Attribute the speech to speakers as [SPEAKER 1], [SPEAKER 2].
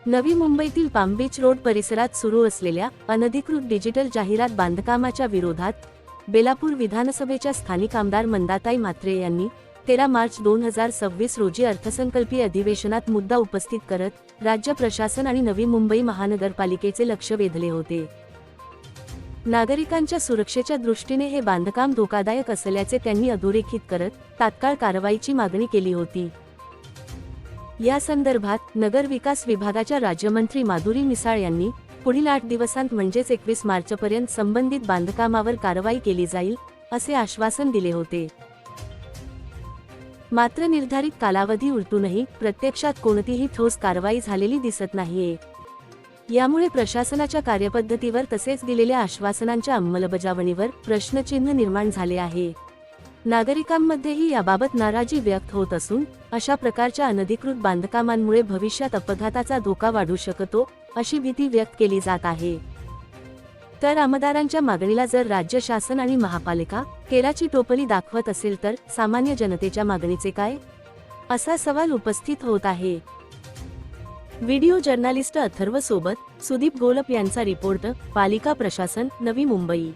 [SPEAKER 1] नवी मुंबईतील palm beach road परिसरात सुरू असलेल्या अनधिकृत डिजिटल जाहिरात बांधकामाच्या विरोधात बेलापूर विधानसभेच्या स्थानिक आमदार मंदाताई म्हात्रे यांनी 13 मार्च 2026 रोजी अर्थसंकल्पीय अधिवेशनात मुद्दा उपस्थित करत राज्य प्रशासन आणि नवी मुंबई महानगरपालिकेचे लक्ष वेधले होते। नागरिकांच्या सुरक्षेच्या दृष्टीने हे बांधकाम धोकादायक असल्याचे त्यांनी अधोरेखित करत तात्काळ कारवाईची मागणी केली होती। या संदर्भात नगर विकास विभागाच्या राज्यमंत्री माधुरी मिसाळ यांनी पुढील 8 दिवसांत म्हणजेच 21 मार्चपर्यंत संबंधित बांधकामावर कारवाई केली जाईल असे आश्वासन दिले होते। मात्र निर्धारित कालावधी उलटूनही प्रत्यक्षात कोणतीही ठोस कारवाई झालेली दिसत नाहीये। यामुळे प्रशासनाच्या कार्यपद्धतीवर तसेच दिलेल्या आश्वासनांच्या अंमलबजावणीवर प्रश्नचिन्ह निर्माण झाले आहे। नागरिकांमध्येही याबाबत नाराजी व्यक्त होत असून अशा प्रकारच्या अनधिकृत बांधकामांमुळे भविष्यात अपघाताचा धोका वाढू शकतो अशी भीती व्यक्त केली जात आहे। तर आमदारांच्या मागणीला जर राज्य शासन आणि महापालिका केराची टोपली दाखवत असेल तर सामान्य जनतेच्या मागणीचे काय, असा सवाल उपस्थित होत आहे। व्हिडिओ जर्नलिस्ट अथर्व सोबत सुदीप गोलप यांचा रिपोर्ट, पालिका प्रशासन, नवी मुंबई।